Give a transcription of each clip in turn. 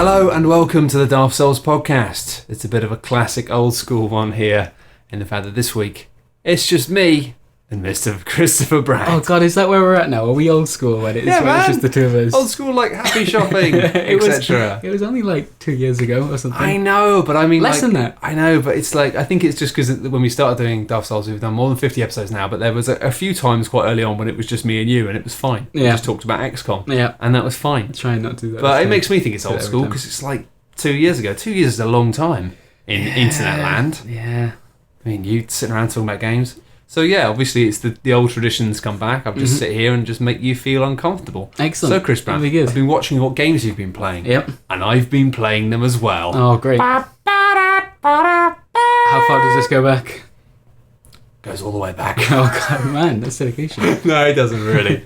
Hello and welcome to the Daft Souls podcast. It's a bit of a classic old school one here, in the fact that this week it's just me and Mr. Christopher Brand. Oh god, is that where we're at now? Are we old school when it's, it's just the two of us? Old school, like happy shopping, etc. It was only like 2 years ago or something. I know, but I mean less than that. I know, but it's like, I think it's just because when we started doing Daft Souls, we've done more than 50 episodes now, but there was a few times quite early on when it was just me and you, and it was fine. Yeah. We just talked about XCOM, yeah, and that was fine. Trying not to do that. But it makes me think it's old school because it's like 2 years ago. 2 years is a long time in internet land. Yeah. I mean, you sitting around talking about games. So yeah, obviously it's the old traditions come back. I'll just sit here and just make you feel uncomfortable. Excellent. So Chris Brown, That'd be good. I've been watching what games you've been playing. Yep. And I've been playing them as well. Oh, great. How far does this go back? Goes all the way back. Oh god, man, that's dedication. No, it doesn't really.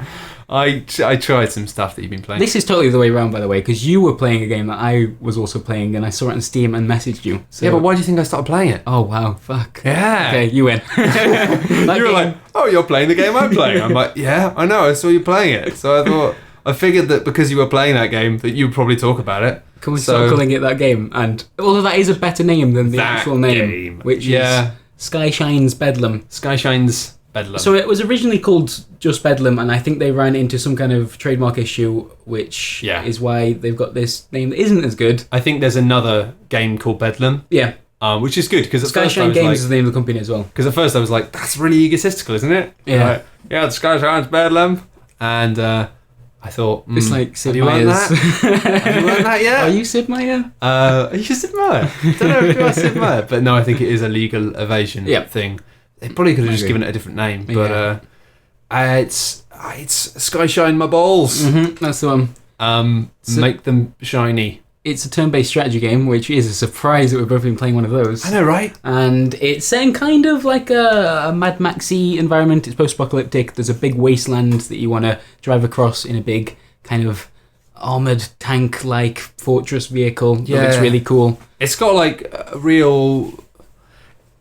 I tried some stuff that you've been playing. This is totally the way around, by the way, because you were playing a game that I was also playing, and I saw it on Steam and messaged you. So. Yeah, but why do you think I started playing it? Oh wow, fuck. Yeah. Okay, you win. You were like, oh, you're playing the game I'm playing. I'm like, yeah, I know, I saw you playing it. So I figured that because you were playing that game, that you'd probably talk about it. Can we start calling it that game? And although that is a better name than the actual name, which is Skyshine's Bedlam. Skyshine's Bedlam. So it was originally called just Bedlam, and I think they ran into some kind of trademark issue, which is why they've got this name that isn't as good. I think there's another game called Bedlam. Yeah. Which is good, because at first Skyshine Games is the name of the company as well. Because at first I was like, that's really egotistical, isn't it? Yeah. Like, yeah, the Skyshine's Bedlam. And I thought, it's like Sid have Meier's. You learned that? Have you learned that yet? Are you Sid Meier? Are you Sid Meier? I don't know if you are Sid Meier, but no, I think it is a legal evasion thing. They probably could have just given it a different name, but it's Skyshine my balls. Mm-hmm, that's the one. Make them shiny. It's a turn-based strategy game, which is a surprise that we've both been playing one of those. I know, right? And it's set in kind of like a Mad Max-y environment. It's post-apocalyptic. There's a big wasteland that you want to drive across in a big kind of armoured tank-like fortress vehicle. Yeah. That looks really cool. It's got like a real.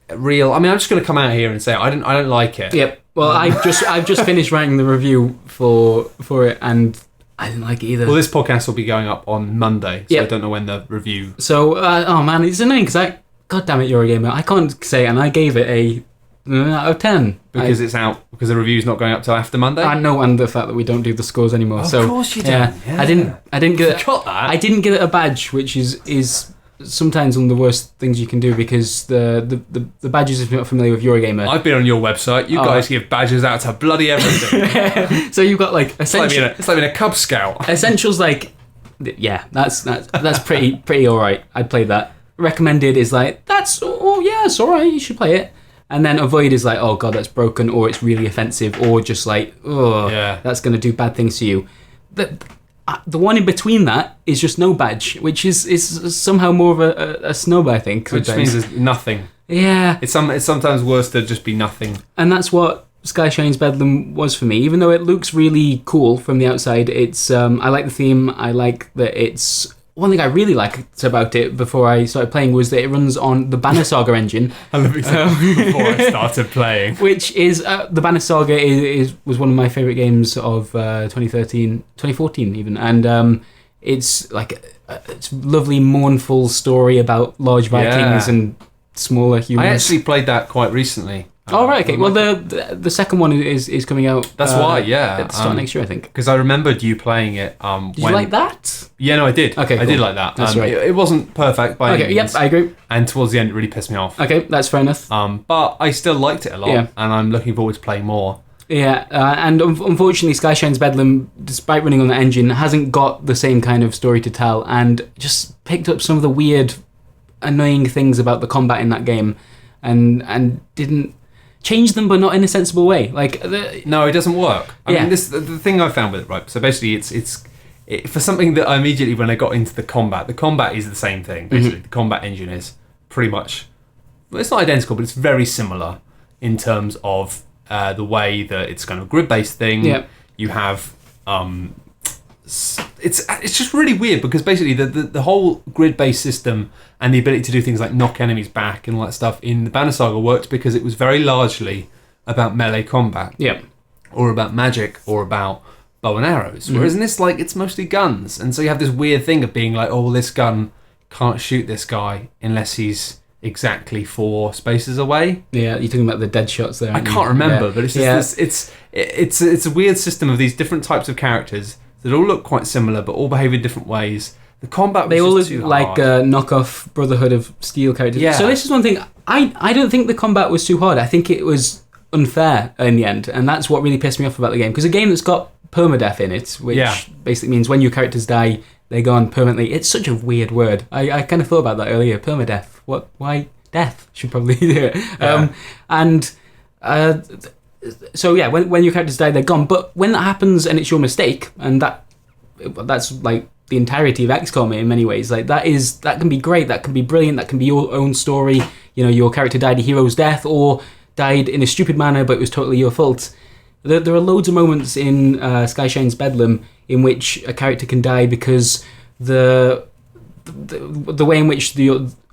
I mean, I'm just going to come out here and say I don't like it. Yep. Well, I've just finished writing the review for it, and I didn't like it either. Well, this podcast will be going up on Monday, so I don't know when the review. So, oh man, it's annoying because God damn it, Eurogamer, I can't say, and I gave it a 9 out of 10 because it's out because the review's not going up till after Monday. I know, and the fact that we don't do the scores anymore. Of so, course you don't. Yeah. I didn't get Forgot that. I didn't give it a badge, which is sometimes one of the worst things you can do because the badges, if you're not familiar with Eurogamer. I've been on your website. You guys give badges out to bloody everything. So you've got like essential. It's like being a Cub Scout. Essentials like, yeah, that's pretty all right. I'd play that. Recommended is like it's all right. You should play it. And then avoid is like, oh god, that's broken, or it's really offensive, or just like, that's going to do bad things to you. The one in between that is just no badge, which is somehow more of a snub, I think. Which means there's nothing. Yeah. It's sometimes worse to just be nothing. And that's what Skyshine's Bedlam was for me. Even though it looks really cool from the outside, it's I like the theme. I like that it's... One thing I really liked about it before I started playing was that it runs on the Banner Saga engine. I love it before I started playing. Which is... the Banner Saga was one of my favourite games of 2014 even. And it's like it's a lovely, mournful story about large Vikings and smaller humans. I actually played that quite recently. Oh, right, okay. Well, the second one is coming out. That's why, yeah. At the start of next year, I think. Because I remembered you playing it. Did you like that? Yeah, no, I did. Okay, I did like that. That's right. It wasn't perfect by any means. Yep, I agree. And towards the end, it really pissed me off. Okay, that's fair enough. But I still liked it a lot, and I'm looking forward to playing more. Yeah, and unfortunately, Skyshine's Bedlam, despite running on the engine, hasn't got the same kind of story to tell, and just picked up some of the weird, annoying things about the combat in that game, and didn't change them, but not in a sensible way. No, it doesn't work. I mean, the thing I found with it, right? So basically, it's for something that I immediately, when I got into the combat is the same thing. Basically, the combat engine is pretty much, well, it's not identical, but it's very similar in terms of the way that it's kind of a grid-based thing. Yep. You have it's just really weird because basically the whole grid-based system and the ability to do things like knock enemies back and all that stuff in the Banner Saga worked because it was very largely about melee combat. Yeah. Or about magic or about bow and arrows. Whereas in this, like, it's mostly guns. And so you have this weird thing of being like, oh, well, this gun can't shoot this guy unless he's exactly 4 spaces away. Yeah, you're talking about the dead shots there. I can't remember, but it's just it's a weird system of these different types of characters that all look quite similar, but all behave in different ways. The combat they all was look too like hard. knockoff Brotherhood of Steel characters. Yeah. So this is one thing. I don't think the combat was too hard. I think it was unfair in the end, and that's what really pissed me off about the game. Because a game that's got permadeath in it, which basically means when your characters die, they're gone permanently. It's such a weird word. I kind of thought about that earlier. Permadeath. What? Why? Death should probably do it. So yeah, when your characters die, they're gone. But when that happens and it's your mistake, and that's like the entirety of XCOM in many ways. Like that can be great. That can be brilliant. That can be your own story. You know, your character died a hero's death or died in a stupid manner, but it was totally your fault. There are loads of moments in Skyshine's Bedlam in which a character can die because the way in which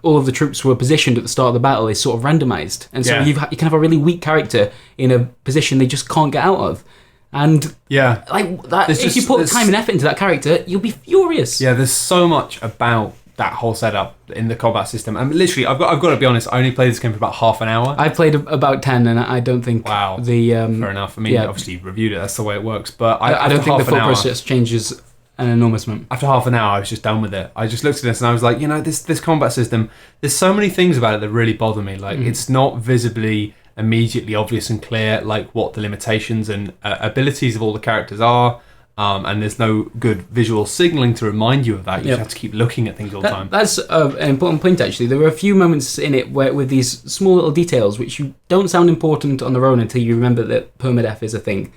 all of the troops were positioned at the start of the battle is sort of randomized, and so you can have a really weak character in a position they just can't get out of. And like that, if you put time and effort into that character, you'll be furious. Yeah, there's so much about that whole setup in the combat system. I mean, literally, I've got to be honest. I only played this game for about half an hour. I played about 10, and I don't think fair enough. I mean, obviously reviewed it. That's the way it works. But I don't think the thought process changes an enormous amount. After half an hour, I was just done with it. I just looked at this and I was like, this combat system. There's so many things about it that really bother me. Like it's not visibly immediately obvious and clear like what the limitations and abilities of all the characters are. And there's no good visual signaling to remind you of that. You just have to keep looking at things all the time. That's an important point, actually. There were a few moments in it with these small little details which you don't sound important on their own until you remember that permadeath is a thing.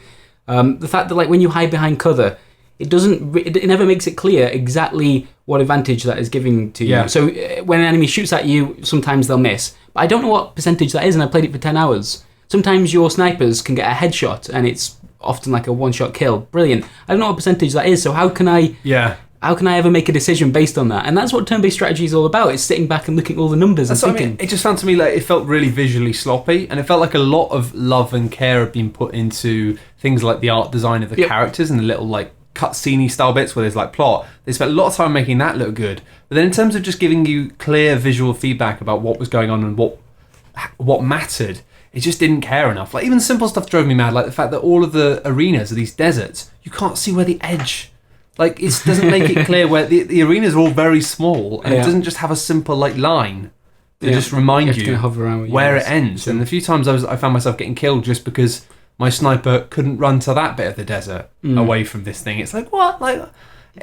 The fact that like when you hide behind cover, it never makes it clear exactly what advantage that is giving to you. So when an enemy shoots at you, sometimes they'll miss. But I don't know what percentage that is, and I played it for 10 hours. Sometimes your snipers can get a headshot, and it's often like a one-shot kill. Brilliant. I don't know what percentage that is, so how can I ever make a decision based on that? And that's what turn-based strategy is all about. It's sitting back and looking at all the numbers and thinking. I mean, it just sounded to me like it felt really visually sloppy, and it felt like a lot of love and care had been put into things like the art design of the characters and the little like cutscene style bits where there's like plot. They spent a lot of time making that look good. But then in terms of just giving you clear visual feedback about what was going on and what mattered, it just didn't care enough. Like even simple stuff drove me mad, like the fact that all of the arenas are these deserts. You can't see where the edge. Like it doesn't make it clear where the arenas are all very small, and it doesn't just have a simple like line to just remind you where it ends. Sure. And a few times I found myself getting killed just because my sniper couldn't run to that bit of the desert away from this thing. It's like, what? Like,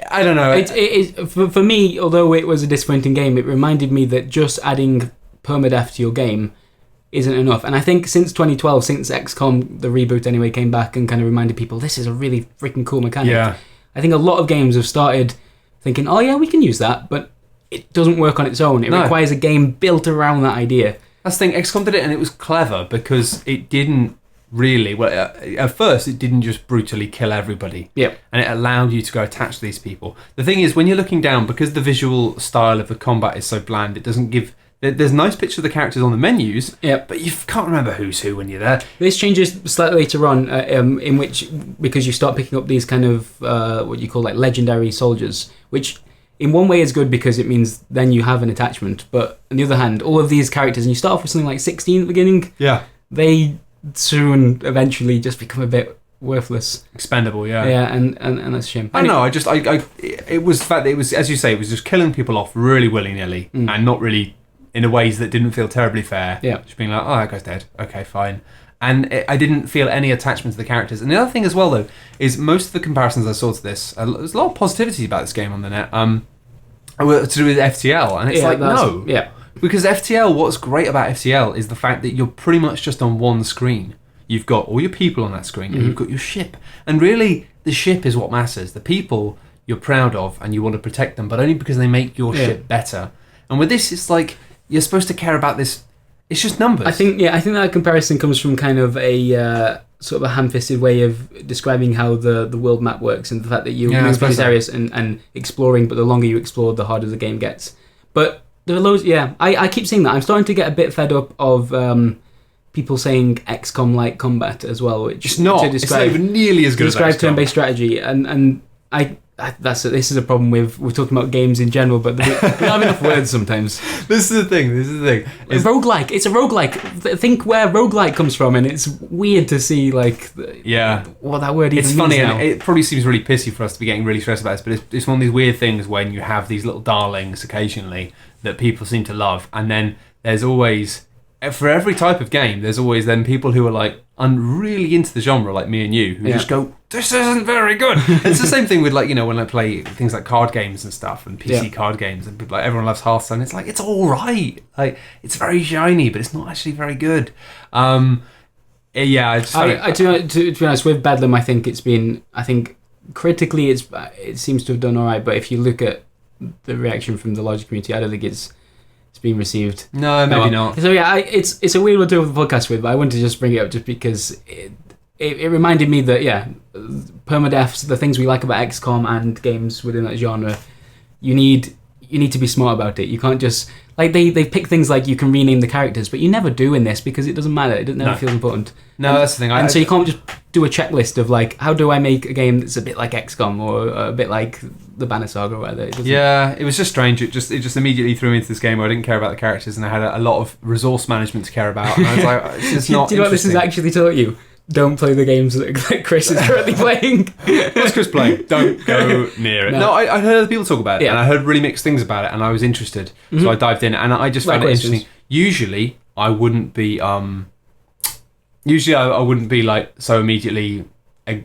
I don't know. For me, although it was a disappointing game, it reminded me that just adding permadeath to your game isn't enough. And I think since 2012, since XCOM, the reboot anyway, came back and kind of reminded people, this is a really freaking cool mechanic. Yeah. I think a lot of games have started thinking, oh yeah, we can use that, but it doesn't work on its own. It requires a game built around that idea. That's the thing, XCOM did it and it was clever because it didn't really, at first it didn't just brutally kill everybody. Yep. And it allowed you to go attach to these people. The thing is, when you're looking down, because the visual style of the combat is so bland, it doesn't give... There's nice pictures of the characters on the menus, but you can't remember who's who when you're there. This changes slightly later on, in which, because you start picking up these kind of, what you call like legendary soldiers, which in one way is good because it means then you have an attachment, but on the other hand, all of these characters, and you start off with something like 16 at the beginning, they soon eventually just become a bit worthless, expendable. And that's a shame. I know. It was the fact that it was, as you say, it was just killing people off really willy-nilly and not really in ways that didn't feel terribly fair. Just being like, oh, that guy's dead, okay, fine. And I didn't feel any attachment to the characters. And the other thing as well, though, is most of the comparisons I saw to this, there's a lot of positivity about this game on the net, to do with FTL, and it's because FTL, what's great about FTL is the fact that you're pretty much just on one screen. You've got all your people on that screen, and you've got your ship. And really, the ship is what matters. The people you're proud of, and you want to protect them, but only because they make your ship better. And with this, it's like, you're supposed to care about this. It's just numbers. I think that comparison comes from kind of a sort of a ham-fisted way of describing how the world map works, and the fact that you move these areas and exploring, but the longer you explore, the harder the game gets. But there are loads. I keep seeing that. I'm starting to get a bit fed up of people saying XCOM-like combat as well, which it's not even nearly as good as XCOM. Turn-based strategy, and this is a problem with we're talking about games in general, but we don't have enough words sometimes. This is the thing. It's roguelike. It's a roguelike. Think where roguelike comes from, and it's weird to see what that word even means. It's funny, and it probably seems really pissy for us to be getting really stressed about this, but it's one of these weird things when you have these little darlings occasionally that people seem to love, and then there's always, for every type of game, there's always then people who are like really into the genre, like me and you, who just go, this isn't very good. It's the same thing with when I play things like card games and stuff and PC card games, and people, like everyone loves Hearthstone. It's like, it's all right, like it's very shiny, but it's not actually very good. To be honest, with Bedlam, I think critically it seems to have done all right, but if you look at the reaction from the larger community, I don't think it's been received. No, maybe not. So it's a weird one to do the podcast with, but I wanted to just bring it up just because it reminded me that permadeaths, the things we like about XCOM and games within that genre, you need to be smart about it. You can't just they pick things like you can rename the characters, but you never do in this because it doesn't matter. It never feels important. No, that's the thing. So you can't just do a checklist of how do I make a game that's a bit like XCOM or a bit like the Banner Saga or whatever. It was just strange. It just immediately threw me into this game where I didn't care about the characters and I had a lot of resource management to care about. And I was like, it's just not. Do you know what this has actually taught you? Don't play the games that Chris is currently playing. What's Chris playing? Don't go near it. No, I heard other people talk about it, and I heard really mixed things about it, and I was interested, so I dived in, and I just found it interesting. Usually, I wouldn't be. Usually, I wouldn't be so immediately. I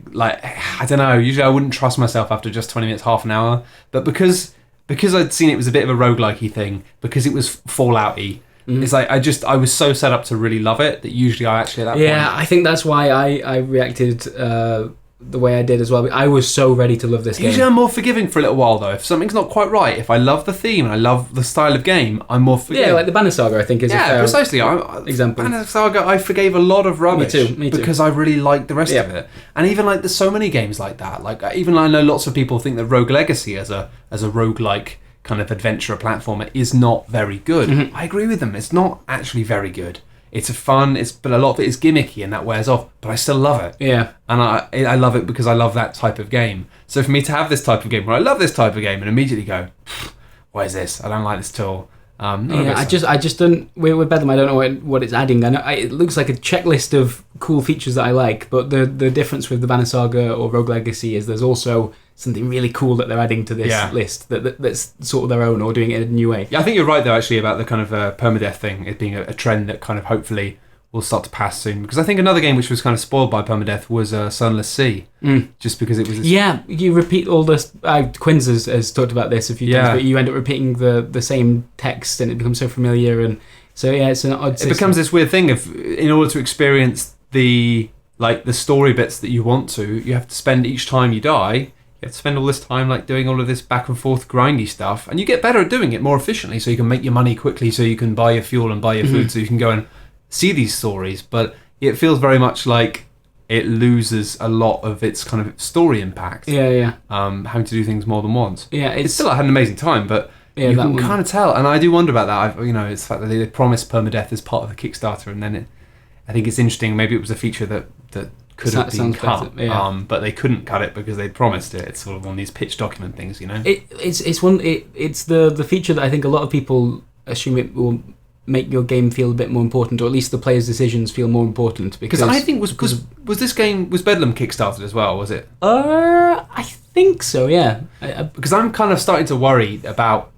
don't know. Usually, I wouldn't trust myself after just 20 minutes, half an hour. But because I'd seen it was a bit of a roguelike-y thing, because it was Fallout-y. It's like I was so set up to really love it that usually I actually at that point. Yeah, I think that's why I reacted the way I did as well. I was so ready to love this game. Usually I'm more forgiving for a little while though. If something's not quite right, if I love the theme and I love the style of game, I'm more forgiving. Yeah, like the Banner Saga I think is a fair precisely. example. Banner Saga, I forgave a lot of rubbish. Me too. Because I really liked the rest of it. And even there's so many games like that. Even I know lots of people think that Rogue Legacy as a roguelike kind of adventure platformer is not very good. I agree with them. It's not actually very good. It's but a lot of it is gimmicky and that wears off, but I still love it. Yeah. And I love it because I love that type of game. So for me to have this type of game where I love this type of game and immediately go, what is this? I don't like this at all. I just don't. With Bedlam, I don't know what it's adding. I know it looks like a checklist of cool features that I like, but the difference with the Banner Saga or Rogue Legacy is there's also something really cool that they're adding to this list that's sort of their own or doing it in a new way. Yeah, I think you're right though actually about the kind of permadeath thing, it being a trend that kind of hopefully will start to pass soon. Because I think another game which was kind of spoiled by permadeath was Sunless Sea, just because it was. You repeat all this. Quinns has talked about this a few times, but you end up repeating the same text and it becomes so familiar, and so it's an odd system. It becomes this weird thing of in order to experience the story bits that you want to, you have to spend each time you die. You have to spend all this time doing all of this back and forth grindy stuff, and you get better at doing it more efficiently, so you can make your money quickly, so you can buy your fuel and buy your food, so you can go and see these stories. But it feels very much like it loses a lot of its kind of story impact. Having to do things more than once. Yeah, it's still I had an amazing time, but you can kind of tell, and I do wonder about that. It's the fact that they promised permadeath as part of the Kickstarter, and then I think it's interesting. Maybe it was a feature that could have been cut, but they couldn't cut it because they promised it. It's sort of one of these pitch document things, It's the feature that I think a lot of people assume it will make your game feel a bit more important, or at least the players' decisions feel more important. Because I think was Bedlam Kickstarted as well? Was it? I think so. Yeah. Because I'm kind of starting to worry about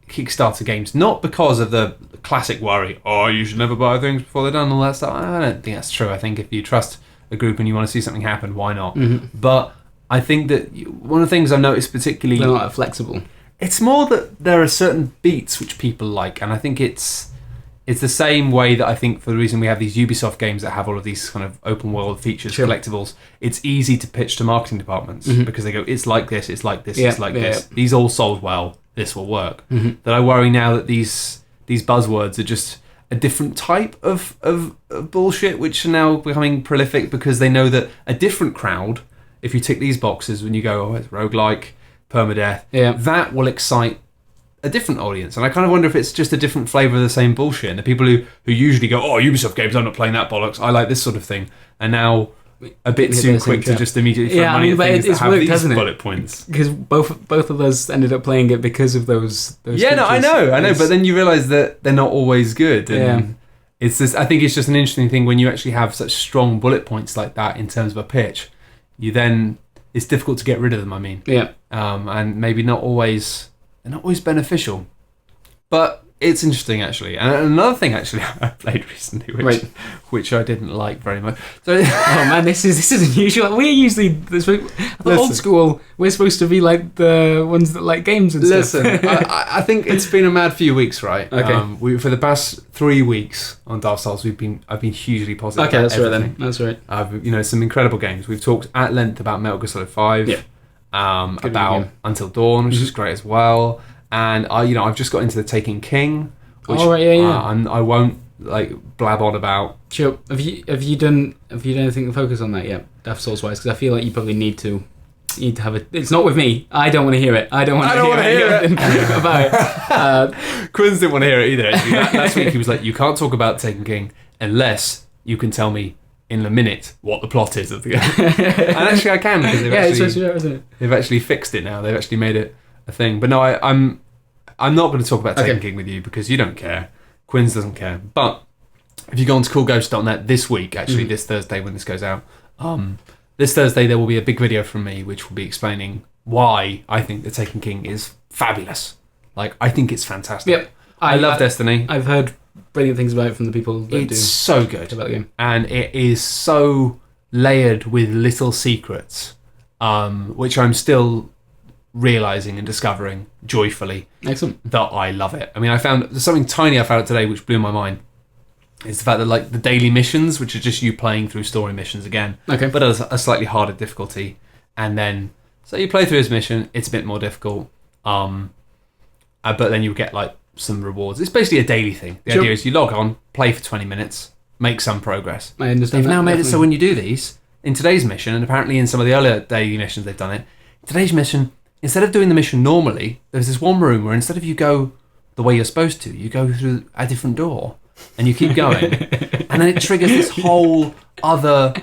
Kickstarter games, not because of the classic worry, you should never buy things before they're done and all that stuff. I don't think that's true. I think if you trust a group and you want to see something happen, why not? But I think that one of the things I've noticed particularly, they're not flexible. It's more that there are certain beats which people like, and I think it's the same way that I think for the reason we have these Ubisoft games that have all of these kind of open world features, collectibles, it's easy to pitch to marketing departments because they go, it's like this, it's like this, this. These all sold well, this will work. That I worry now that these buzzwords are just a different type of bullshit, which are now becoming prolific because they know that a different crowd, if you tick these boxes when you go, it's roguelike, permadeath, that will excite a different audience, and I kind of wonder if it's just a different flavour of the same bullshit. And the people who usually go, "Oh, Ubisoft games, I'm not playing that bollocks. I like this sort of thing," and now a bit too quick to just immediately throw money at things that have worked, these bullet points. Because both of us ended up playing it because of those yeah, no, I know. But then you realise that they're not always good. And it's just, I think it's just an interesting thing when you actually have such strong bullet points like that in terms of a pitch. It's difficult to get rid of them. I mean, and maybe they're not always beneficial, but it's interesting actually. And another thing actually I played recently, which I didn't like very much. So, oh man, this is unusual. We're usually the old school. We're supposed to be like the ones that like games and stuff. Listen, I think it's been a mad few weeks, right? Okay. For the past 3 weeks on Daft Souls, I've been hugely positive. Okay, that's everything. Right then. That's right. Some incredible games. We've talked at length about Metal Gear Solid 5. Yeah. About Until Dawn, which is great as well. And I've just got into the Taken King, which and I won't blab on about. Sure. Have you done anything to focus on that yet, Daft Souls wise? Because I feel like you probably need to have a. It's not with me. I don't want to hear it. I don't want to hear anything about it. Quinns didn't want to hear it either. Last week he was like, "You can't talk about Taken King unless you can tell me in a minute what the plot is of the game." And actually I can, because they've actually fixed it now. They've actually made it a thing. But no, I'm not going to talk about Taken King with you because you don't care. Quinns doesn't care. But if you go on to coolghost.net this week, actually this Thursday when this goes out, this Thursday there will be a big video from me which will be explaining why I think the Taken King is fabulous. I think it's fantastic. Yep. I love Destiny. I've heard brilliant things about it from the people that it's so good about the game, and it is so layered with little secrets, which I'm still realizing and discovering joyfully. Excellent. That I love it. I mean, I found something tiny I found out today which blew my mind. It's the fact that the daily missions, which are just you playing through story missions again, but at a slightly harder difficulty, and then so you play through this mission, it's a bit more difficult, but then you get some rewards. It's basically a daily thing. The idea is you log on, play for 20 minutes, make some progress. I understand. They've now made it so when you do these, in today's mission, and apparently in some of the earlier daily missions they've done it, today's mission, instead of doing the mission normally, there's this one room where instead of you go the way you're supposed to, you go through a different door, and you keep going, and then it triggers this whole other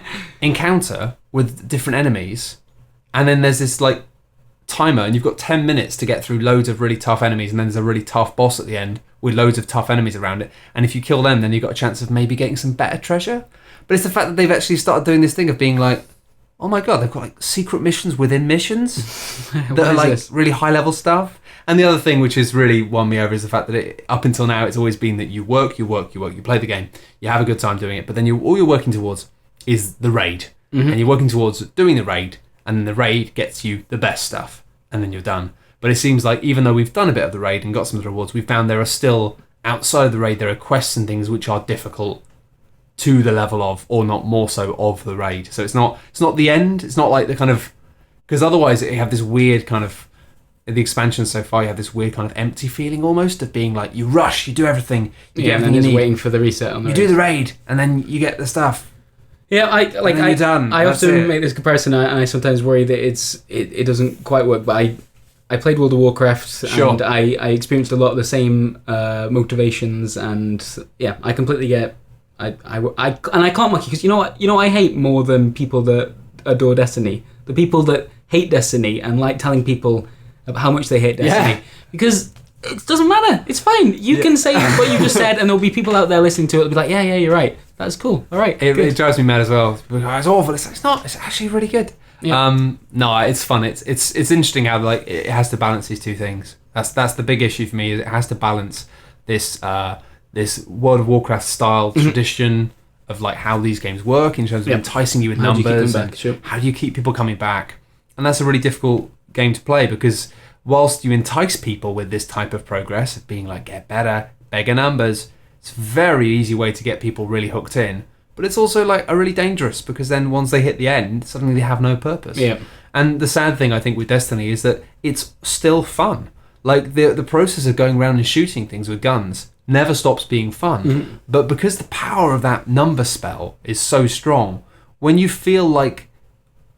encounter with different enemies, and then there's this timer, and you've got 10 minutes to get through loads of really tough enemies, and then there's a really tough boss at the end with loads of tough enemies around it, and if you kill them then you've got a chance of maybe getting some better treasure. But it's the fact that they've actually started doing this thing of being oh my god, they've got secret missions within missions that are really high level stuff. And the other thing which has really won me over is the fact that up until now it's always been that you work, you play the game, you have a good time doing it, but then all you're working towards is the raid, and you're working towards doing the raid, and then the raid gets you the best stuff, and then you're done. But it seems like even though we've done a bit of the raid and got some of the rewards, we've found there are still, outside of the raid, there are quests and things which are difficult to the level of, or not more so, of the raid. So it's not the end. It's not like the kind of... Because otherwise you have this weird kind of... The expansion so far, you have this weird kind of empty feeling almost of being you rush, you do everything. You get everything and then you need. Waiting for the reset on the raid. Do the raid, and then you get the stuff. Yeah, you're done. I often make this comparison, and I sometimes worry that it doesn't quite work. But I played World of Warcraft, and I experienced a lot of the same motivations, and yeah, I completely get. I can't mock you because you know what I hate more than people that adore Destiny. The people that hate Destiny and like telling people about how much they hate Destiny, because it doesn't matter. It's fine. You can say what you just said, and there'll be people out there listening to it. They'll be like, yeah, you're right. That's cool. All right. It drives me mad as well. It's awful. It's not. It's actually really good. Yeah. No, it's fun. It's interesting how it has to balance these two things. That's the big issue for me. Is it has to balance this this World of Warcraft style tradition of how these games work in terms of enticing you with numbers, how do you keep people coming back, and that's a really difficult game to play because whilst you entice people with this type of progress of being get better, bigger numbers, it's a very easy way to get people really hooked in. But it's also a really dangerous because then once they hit the end, suddenly they have no purpose. Yeah. And the sad thing I think with Destiny is that it's still fun. The process of going around and shooting things with guns never stops being fun. But because the power of that number spell is so strong, when you feel like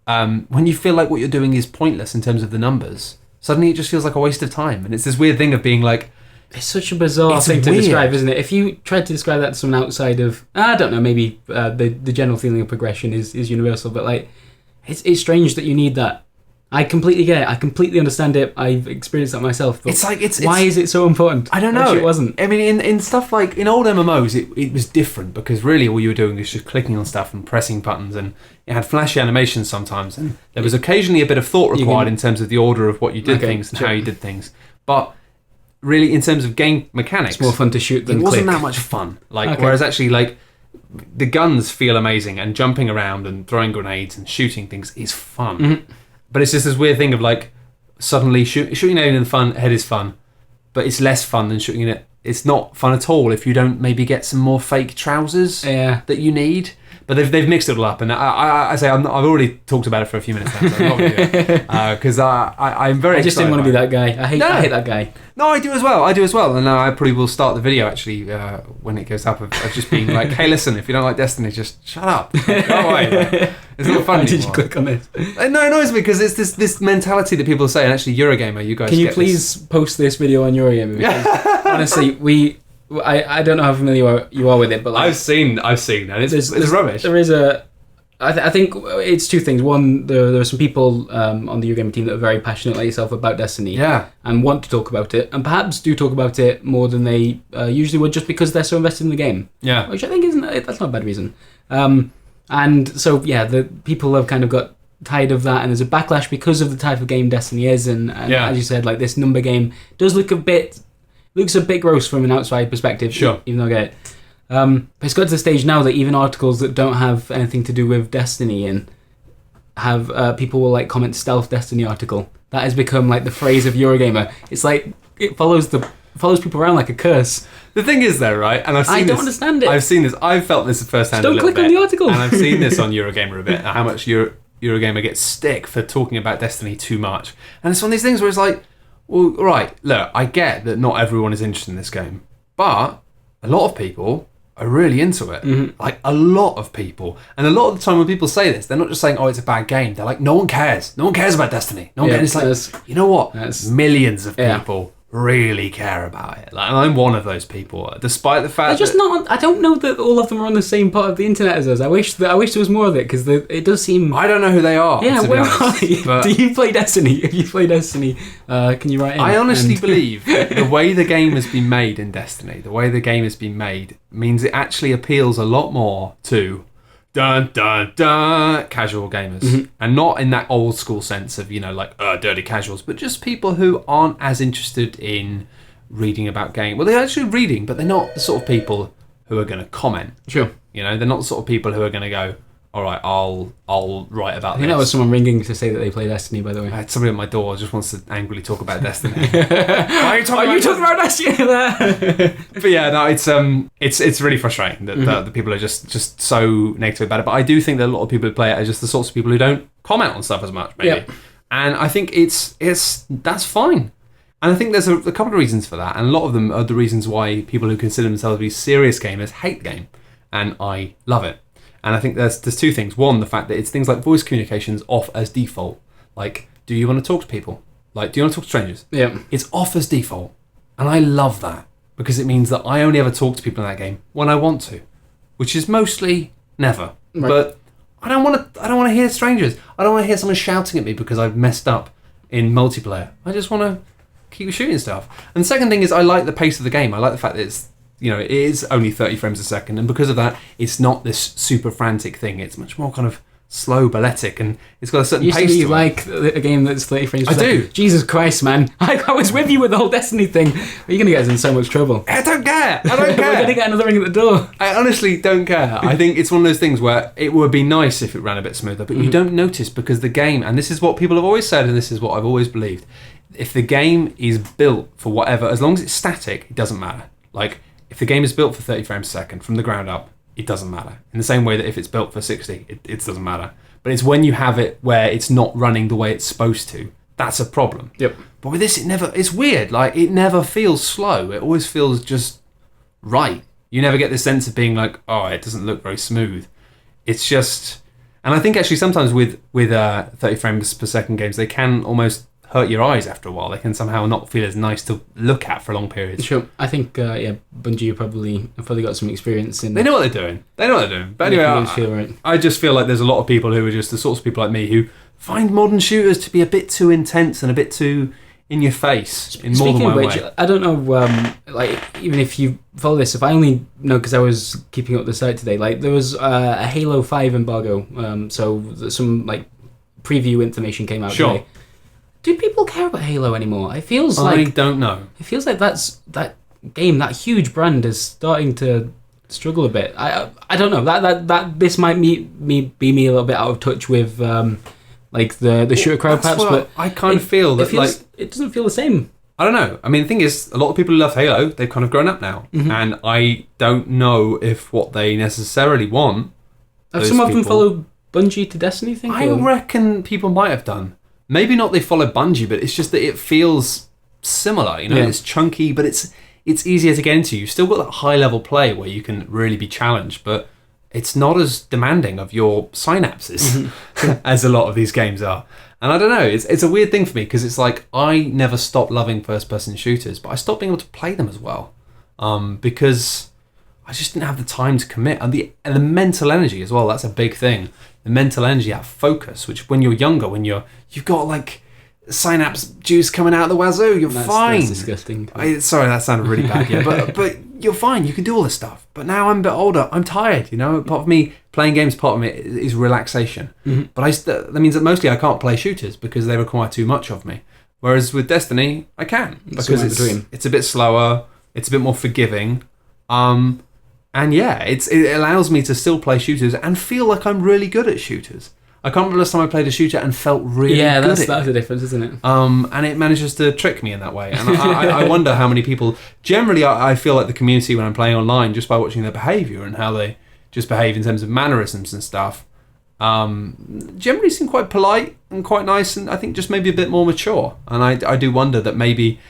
what you're doing is pointless in terms of the numbers, suddenly it just feels like a waste of time. And it's this weird thing of being like, it's such a bizarre thing to describe, isn't it? If you tried to describe that to someone outside of, I don't know, maybe the general feeling of progression is universal, but like, it's strange that you need that. I completely get it. I completely understand it. I've experienced that myself. But why is it so important? I don't know. It wasn't. I mean, in stuff like in old MMOs, it was different because really all you were doing was just clicking on stuff and pressing buttons, and it had flashy animations sometimes, and there was occasionally a bit of thought required in terms of the order of what you did things and how you did things. But really, in terms of game mechanics, it's more fun to shoot than it wasn't click. that much fun. Whereas actually, like, the guns feel amazing, and jumping around and throwing grenades and shooting things is fun. Mm-hmm. But it's just this weird thing of like, suddenly shooting an alien in the head is fun, but it's less fun than shooting it. It's not fun at all if you don't maybe get some more fake trousers that you need. But they've mixed it all up, and I say I've already talked about it for a few minutes now, so I'm not going to do it because I'm very. I just didn't want to be that guy. I hate that guy. No, I do as well, and I probably will start the video actually when it goes up of just being like, hey, listen, if you don't like Destiny, just shut up, go away. It's not fun. Why did you click on this? No, it annoys me because it's this mentality that people say, and actually, Eurogamer, you guys. Can you please post this video on Eurogamer? Because honestly, I don't know how familiar you are with it, but like, I've seen, and it's rubbish. There is I think it's two things. One, there are some people on the Eurogamer team that are very passionate like yourself about Destiny, and want to talk about it, and perhaps do talk about it more than they usually would, just because they're so invested in the game. Yeah, which I think that's not a bad reason. And so the people have kind of got tired of that, and there's a backlash because of the type of game Destiny is, and as you said, like, this number game does look a bit gross from an outside perspective. Sure. Even though I get it. But it's got to the stage now that even articles that don't have anything to do with Destiny and have people will like comment stealth Destiny article. That has become like the phrase of Eurogamer. It's like it follows people around like a curse. The thing is though, right? And I don't understand it. I've seen this. I've felt this firsthand. Just don't click on the article. And I've seen this on Eurogamer a bit. How much Eurogamer gets stick for talking about Destiny too much. And it's one of these things where it's like, well, right, look, I get that not everyone is interested in this game, but a lot of people are really into it. Mm-hmm. Like, a lot of people. And a lot of the time when people say this, they're not just saying, oh, it's a bad game. They're like, no one cares. No one cares about Destiny. No one cares. It's like, you know what? Millions of people really care about it. Like, and I'm one of those people, despite the fact I don't know that all of them are on the same part of the internet as us. I wish there was more of it, because it does seem... I don't know who they are. Yeah, where are they? Do you play Destiny? If you play Destiny, can you write in? I honestly believe the way the game has been made in Destiny, means it actually appeals a lot more to casual gamers. Mm-hmm. And not in that old school sense of, dirty casuals, but just people who aren't as interested in reading about games. Well, they're actually reading, but they're not the sort of people who are going to comment. Sure. They're not the sort of people who are going to go, all right, I'll write about this. I think that was someone ringing to say that they play Destiny, by the way. I had somebody at my door just wants to angrily talk about Destiny. Why are you talking about Destiny there? But yeah, no, it's really frustrating that the people are just so negative about it. But I do think that a lot of people who play it are just the sorts of people who don't comment on stuff as much, maybe. Yep. And I think that's fine. And I think there's a couple of reasons for that, and a lot of them are the reasons why people who consider themselves to be serious gamers hate the game, and I love it. And I think there's two things. One, the fact that it's things like voice communications off as default. Like, do you want to talk to people? Like, do you want to talk to strangers? Yeah. It's off as default. And I love that, because it means that I only ever talk to people in that game when I want to, which is mostly never. Right. But I don't want to hear strangers. I don't want to hear someone shouting at me because I've messed up in multiplayer. I just want to keep shooting stuff. And the second thing is I like the pace of the game. I like the fact that it's, it is only 30 frames a second, and because of that, it's not this super frantic thing. It's much more kind of slow, balletic, and it's got a certain pace to it. Like a game that's 30 frames per second. I do. Jesus Christ, man. I was with you with the whole Destiny thing. You're going to get us in so much trouble. I don't care. We're going to get another ring at the door. I honestly don't care. I think it's one of those things where it would be nice if it ran a bit smoother, but you don't notice, because the game, and this is what people have always said, and this is what I've always believed, if the game is built for whatever, as long as it's static, it doesn't matter. Like, if the game is built for 30 frames a second from the ground up, it doesn't matter. In the same way that if it's built for 60, it doesn't matter. But it's when you have it where it's not running the way it's supposed to, that's a problem. Yep. But with this, it's weird. Like, it never feels slow. It always feels just right. You never get this sense of being like, oh, it doesn't look very smooth. It's just... And I think actually sometimes with 30 frames per second games, they can almost hurt your eyes after a while. They can somehow not feel as nice to look at for long periods. Sure. I think, Bungie have probably got some experience in... They know what they're doing. But anyway, I just feel like there's a lot of people who are just the sorts of people like me who find modern shooters to be a bit too intense and a bit too in your face in more than one way. I don't know, even if you follow this, if I only know because I was keeping up the site today, there was a Halo 5 embargo, so some preview information came out today. Do people care about Halo anymore? I don't know. It feels like that game, that huge brand, is starting to struggle a bit. I don't know. That this might be me a little bit out of touch with the shooter crowd, perhaps. But I kind of feel that it doesn't feel the same. I don't know. I mean, the thing is, a lot of people who love Halo, they've kind of grown up now, and I don't know if what they necessarily want. Have some of them followed Bungie to Destiny? I reckon people might have done. Maybe not they follow Bungie, but it's just that it feels similar. It's chunky, but it's easier to get into. You've still got that high level play where you can really be challenged, but it's not as demanding of your synapses as a lot of these games are. And I don't know, it's a weird thing for me because it's like I never stopped loving first person shooters, but I stopped being able to play them as well because I just didn't have the time to commit, and the mental energy as well. That's a big thing. The mental energy, that focus, which when you're younger, you've got synapse juice coming out of the wazoo, you're fine. That's disgusting. Sorry, that sounded really bad. Yeah, but you're fine. You can do all this stuff. But now I'm a bit older. I'm tired. Part of me playing games, part of me is relaxation. But that means that mostly I can't play shooters because they require too much of me. Whereas with Destiny, I can because it's a bit slower. It's a bit more forgiving. And yeah, it allows me to still play shooters and feel like I'm really good at shooters. I can't remember the last time I played a shooter and felt really good at it. That's the difference, isn't it? And it manages to trick me in that way. And I wonder how many people... Generally, I feel like the community when I'm playing online, just by watching their behaviour and how they just behave in terms of mannerisms and stuff, generally seem quite polite and quite nice, and I think just maybe a bit more mature. And I do wonder that maybe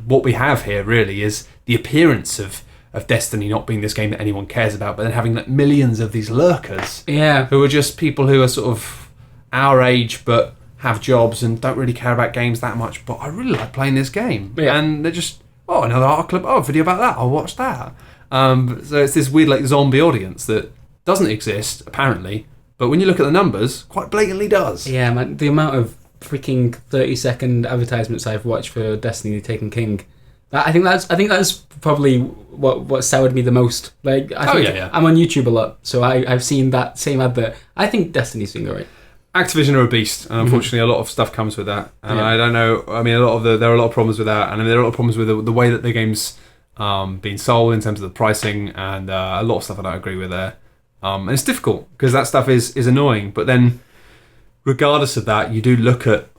what we have here really is the appearance of Destiny not being this game that anyone cares about, but then having millions of these lurkers who are just people who are sort of our age but have jobs and don't really care about games that much, but I really like playing this game. And they're just, another art club, video about that, I'll watch that. So it's this weird zombie audience that doesn't exist apparently, but when you look at the numbers, quite blatantly does. Yeah, man, the amount of freaking 30-second advertisements I've watched for Destiny Taken King, I think that's probably what soured me the most. I'm on YouTube a lot, so I've seen that same advert. I think Destiny's doing alright. Activision are a beast, and unfortunately a lot of stuff comes with that. And I don't know, I mean, there are a lot of problems with that, and there are a lot of problems with the way that the game's being sold in terms of the pricing, and a lot of stuff I don't agree with there. And it's difficult, because that stuff is annoying, but then regardless of that, you do look at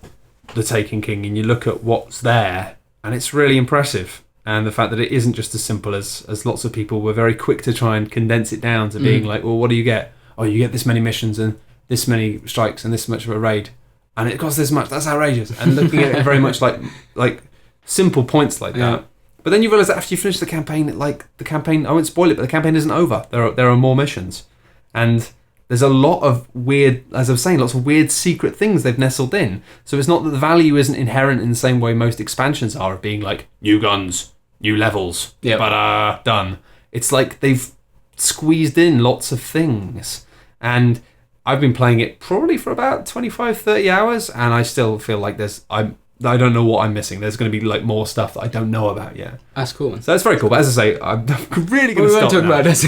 the Taken King, and you look at what's there, and it's really impressive. And the fact that it isn't just as simple as lots of people were very quick to try and condense it down to being like, well, what do you get? Oh, you get this many missions and this many strikes and this much of a raid, and it costs this much. That's outrageous. And looking at it very much like simple points like that. But then you realise that after you finish the campaign, I won't spoil it, but the campaign isn't over. There are more missions, and there's a lot of weird, as I was saying, lots of weird secret things they've nestled in. So it's not that the value isn't inherent in the same way most expansions are, of being like new guns, new levels, done. It's like they've squeezed in lots of things, and I've been playing it probably for about 25-30 hours, and I still feel like I don't know what I'm missing. There's going to be more stuff that I don't know about yet. That's cool, man. So that's very cool. But as I say, I'm really going to stop now. We won't talk about this.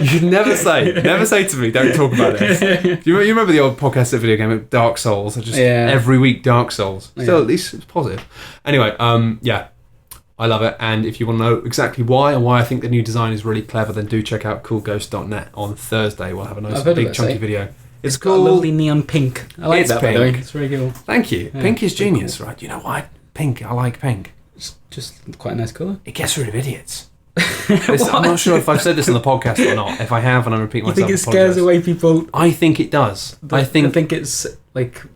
You should never say to me, don't talk about this. You remember the old podcast video game of Dark Souls? Every week Dark Souls. Still, at least it's positive. Anyway, I love it, and if you want to know exactly why and why I think the new design is really clever, then do check out coolghost.net on Thursday. We'll have a nice big chunky video. It's cool. Got a lovely neon pink. I like that, pink. By the way. It's very cool. Thank you. Yeah, pink is genius, cool. Right? You know why? Pink. I like pink. It's just quite a nice colour. It gets rid of idiots. I'm not sure if I've said this on the podcast or not. If I have and I'm repeating myself, you think it scares away people? I think it does. I think it's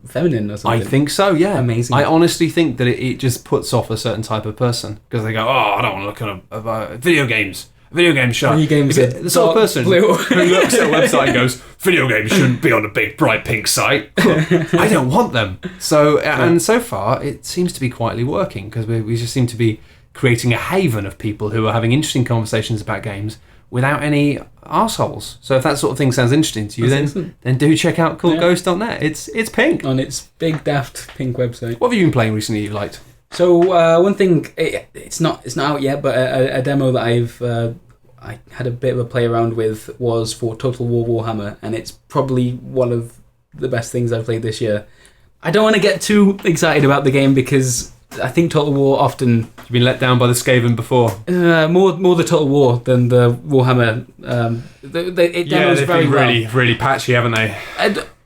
feminine or something. I think so, yeah. Amazing. I honestly think that it just puts off a certain type of person because they go, I don't want to look at video games. video game shut. Video games The sort of person blue. who looks at a website and goes, video games shouldn't be on a big bright pink site. I don't want them. So and so far it seems to be quietly working, because we just seem to be creating a haven of people who are having interesting conversations about games without any arseholes. So if that sort of thing sounds interesting to you, then do check out coolghost.net. It's pink. On its big Daft pink website. What have you been playing recently you liked? So one thing, it's not out yet, but a demo that I had a bit of a play around with was for Total War Warhammer, and it's probably one of the best things I've played this year. I don't want to get too excited about the game because I think Total War often... You've been let down by the Skaven before. More the Total War than the Warhammer. It demos very well. Really, really patchy, haven't they?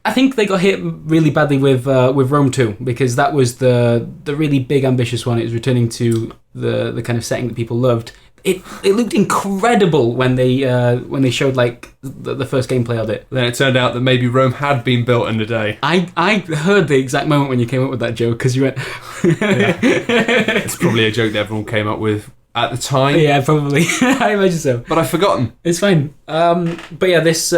I think they got hit really badly with Rome 2, because that was the really big ambitious one. It was returning to the kind of setting that people loved. It looked incredible when they showed like the first gameplay of it. Then it turned out that maybe Rome had been built in a day. I heard the exact moment when you came up with that joke, because you went... It's probably a joke that everyone came up with at the time. Yeah, probably. I imagine so. But I've forgotten. It's fine. But yeah, this...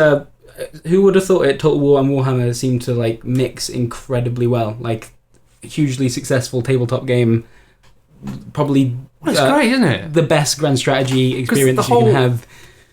who would have thought it? Total War and Warhammer seem to like mix incredibly well. Like, hugely successful tabletop game. Probably... It's great, isn't it? The best grand strategy experience you can have.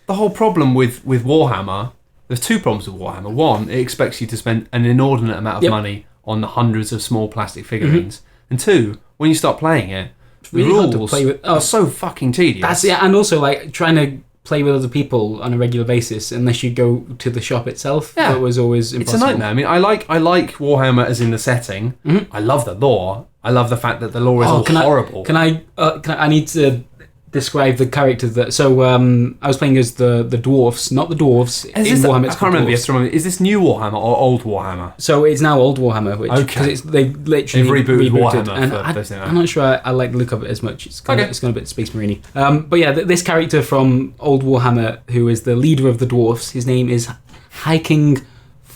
The whole problem with Warhammer, there's two problems with Warhammer. One, it expects you to spend an inordinate amount of money on the hundreds of small plastic figurines. Mm-hmm. And two, when you start playing it, the rules are so fucking tedious. And also like trying to play with other people on a regular basis unless you go to the shop itself. Yeah. That was always impossible. It's a nightmare. I mean, I like Warhammer as in the setting. Mm-hmm. I love the lore. I love the fact that the lore is all horrible. I need to describe the characters that... So I was playing as the dwarfs, not the dwarves. Warhammer, I can't remember. Is this new Warhammer or old Warhammer? So it's now old Warhammer, because they've literally rebooted Warhammer. And I'm not sure I like the look of it as much. It's kind of a bit Space Marine-y. But yeah, this character from old Warhammer, who is the leader of the dwarfs, his name is High King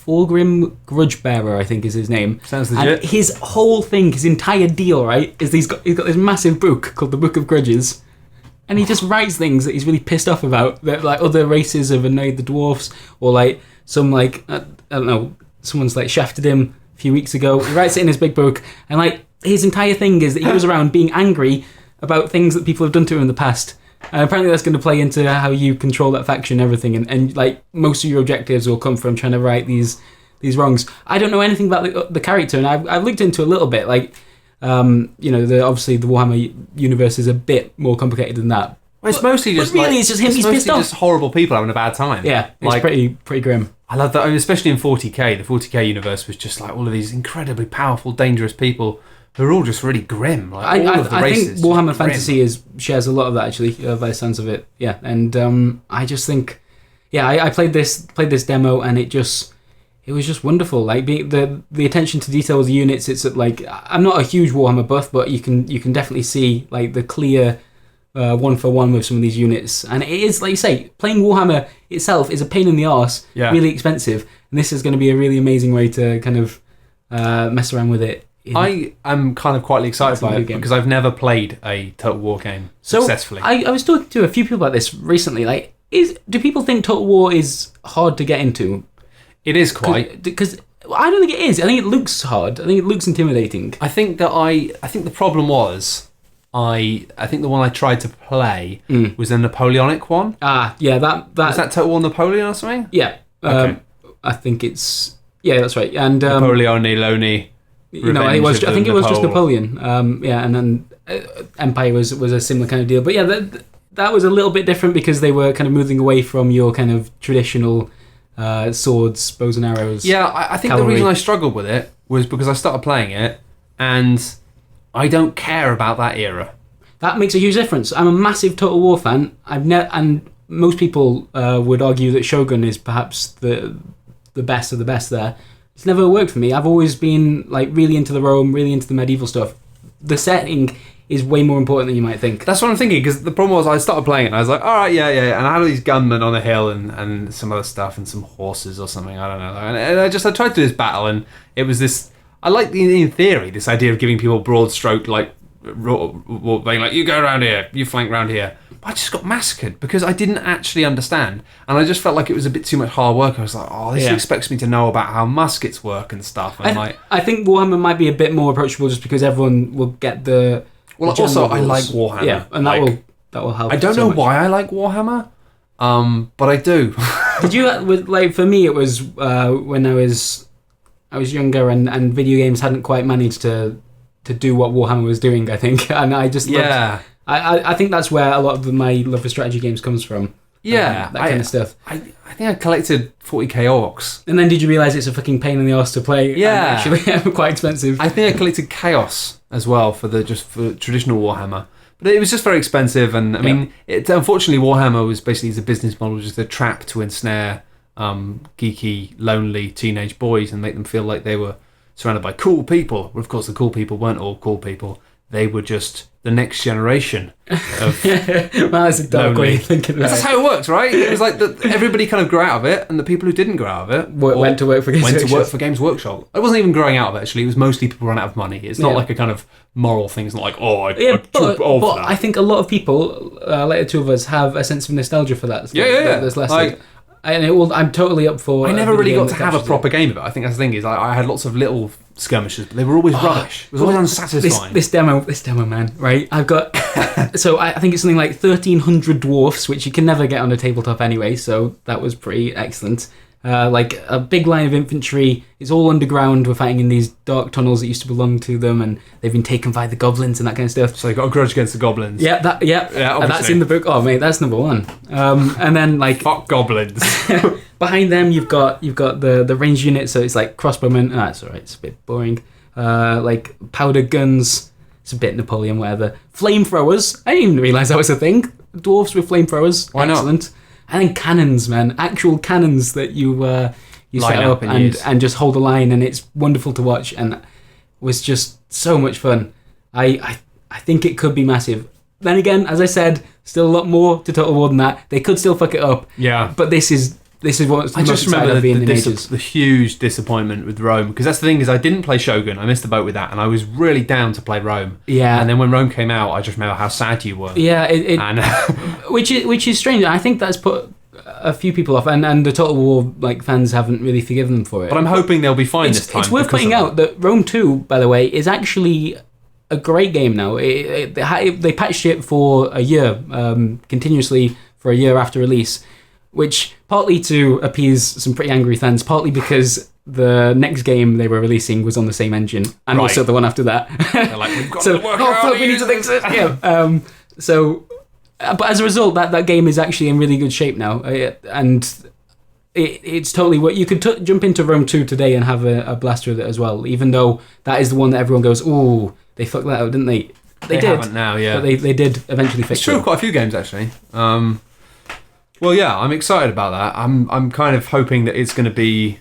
Thorgrim Grudgebearer, I think is his name. Sounds legit. And his whole thing, his entire deal, right, is he's got this massive book called the Book of Grudges. And he just writes things that he's really pissed off about, that like other races have annoyed the dwarfs, or like some like I don't know, someone's like shafted him a few weeks ago. He writes it in his big book, and like his entire thing is that he goes around being angry about things that people have done to him in the past. And apparently that's going to play into how you control that faction and everything, and like most of your objectives will come from trying to right these wrongs. I don't know anything about the character, and I've looked into a little bit, like. Obviously the Warhammer universe is a bit more complicated than that. Well, it's mostly just it's just him. He's pissed off. Just horrible people having a bad time. Yeah, it's pretty grim. I love that. I mean, especially in 40k, the 40k universe was just like all of these incredibly powerful, dangerous people who are all just really grim. Like I think Warhammer Fantasy shares a lot of that actually, by the sounds of it. Yeah, and I just think, I played this demo and it was just wonderful. Like the attention to detail of the units. It's like, I'm not a huge Warhammer buff, but you can definitely see like the clear 1-for-1 with some of these units. And it is, like you say, playing Warhammer itself is a pain in the arse, really expensive. And this is going to be a really amazing way to kind of mess around with it. I am kind of quietly excited by it because I've never played a Total War game successfully. I was talking to a few people about this recently. Like, do people think Total War is hard to get into? It is quite, because I don't think it is. I think it looks hard. I think it looks intimidating. I think the problem was I think the one I tried to play was the Napoleonic one. Yeah, that was that Total War Napoleon or something. Yeah, okay. I think it's that's right. And Napoleone Loni. I think it was just Napoleon. And then Empire was a similar kind of deal. But yeah, that was a little bit different because they were kind of moving away from your kind of traditional. Swords, bows and arrows. Yeah, I think cavalry. The reason I struggled with it was because I started playing it and I don't care about that era. That makes a huge difference. I'm a massive Total War fan. And most people would argue that Shogun is perhaps the best of the best there. It's never worked for me. I've always been like really into the Rome, really into the medieval stuff. The setting is way more important than you might think. That's what I'm thinking, because the problem was I started playing it and I was like, all right, yeah, and I had all these gunmen on a hill and some other stuff and some horses or something, I don't know. And I tried to do this battle and it was this, I like in theory, this idea of giving people broad stroke, like being like, you go around here, you flank around here. But I just got massacred because I didn't actually understand, and I just felt like it was a bit too much hard work. I was like, this expects me to know about how muskets work and stuff. And I think Warhammer might be a bit more approachable just because everyone will get the. Well, also I like Warhammer. Yeah, and that will help. I don't know why I like Warhammer, but I do. Did you like? For me, it was when I was younger and video games hadn't quite managed to do what Warhammer was doing. I think, and I just loved, I think that's where a lot of my love for strategy games comes from. Yeah, that kind of stuff. I think I collected 40k orcs. And then did you realise it's a fucking pain in the arse to play? Yeah. And actually quite expensive. I think I collected chaos as well for traditional Warhammer. But it was just very expensive, and I mean, unfortunately Warhammer was basically as a business model just a trap to ensnare geeky, lonely teenage boys and make them feel like they were surrounded by cool people. Well, of course, the cool people weren't all cool people. They were just the next generation of well, that's a dark way of thinking about it. That's how it works, right? It was like everybody kind of grew out of it, and the people who didn't grow out of it went to work for Games Workshop. I wasn't even growing out of it, actually. It was mostly people run out of money. It's not like a kind of moral thing. It's not like, but I think a lot of people, like the two of us, have a sense of nostalgia for that. That's less I'm totally up for. I never really got to have a proper game of it. I think that's the thing is I had lots of little skirmishes, but they were always rubbish. It was always unsatisfying. This demo, man, right? I've got so I think it's something like 1,300 dwarfs, which you can never get on a tabletop anyway. So that was pretty excellent. Like a big line of infantry. It's all underground. We're fighting in these dark tunnels that used to belong to them, and they've been taken by the goblins and that kind of stuff. So they got a grudge against the goblins. Yeah, and that's in the book. Oh mate, that's number one. And then like fuck goblins. Behind them, you've got the ranged unit. So it's like crossbowmen. That's all right. It's a bit boring. Like powder guns. It's a bit Napoleon, whatever. Flamethrowers. I didn't even realise that was a thing. Dwarfs with flamethrowers. Why not? Excellent. And then cannons, man. Actual cannons that you set up and just hold a line, and it's wonderful to watch, and it was just so much fun. I think it could be massive. Then again, as I said, still a lot more to Total War than that. They could still fuck it up. Yeah. But this is what's the I most just remember the huge disappointment with Rome, because that's the thing is I didn't play Shogun. I missed the boat with that, and I was really down to play Rome. Yeah. And then when Rome came out, I just remember how sad you were. Yeah. Which is strange. I think that's put a few people off, and the Total War like fans haven't really forgiven them for it. But I'm hoping they'll be fine this time. It's worth pointing out that Rome 2, by the way, is actually a great game now. They patched it for a year, continuously for a year after release, which partly to appease some pretty angry fans, partly because the next game they were releasing was on the same engine, and also the one after that. They're like, we've got to work out. We need to fix it. Yeah. But as a result, that game is actually in really good shape now, and it's totally what you could jump into Rome 2 today and have a blast with it as well. Even though that is the one that everyone goes, "Ooh, they fucked that out, didn't they?" They did. Haven't now, yeah. But they did eventually fix it. It's true of quite a few games actually. Well, yeah, I'm excited about that. I'm kind of hoping that it's going to be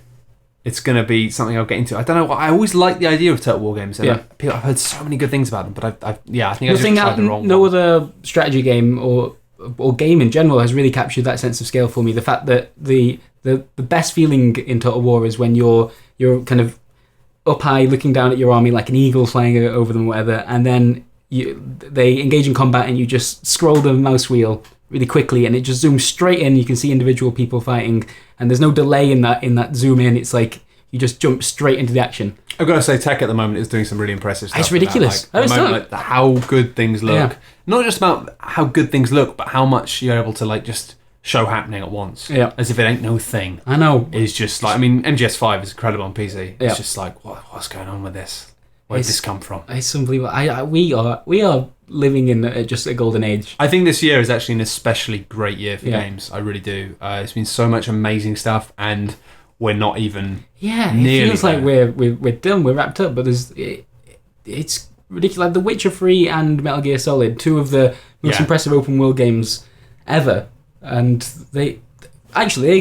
something I'll get into. I don't know. I always like the idea of Total War games. And I've heard so many good things about them, but I think I just tried the wrong one. No other strategy game or game in general has really captured that sense of scale for me. The fact that the best feeling in Total War is when you're kind of up high looking down at your army like an eagle flying over them or whatever, and then they engage in combat and you just scroll the mouse wheel really quickly and it just zooms straight in. You can see individual people fighting, and there's no delay in that zoom in. It's like you just jump straight into the action. I've got to say, tech at the moment is doing some really impressive stuff. It's ridiculous. How good things look. Yeah. Not just about how good things look, but how much you're able to just show happening at once. Yeah. As if it ain't no thing. I know. It's just like, I mean, MGS5 is incredible on PC. It's just like, what's going on with this? Where did this come from? It's unbelievable. We are living in just a golden age. I think this year is actually an especially great year for games. I really do. It's been so much amazing stuff, and we're not even nearly it feels like we're done, we're wrapped up, but it's ridiculous. Like The Witcher 3 and Metal Gear Solid, two of the most impressive open world games ever, and they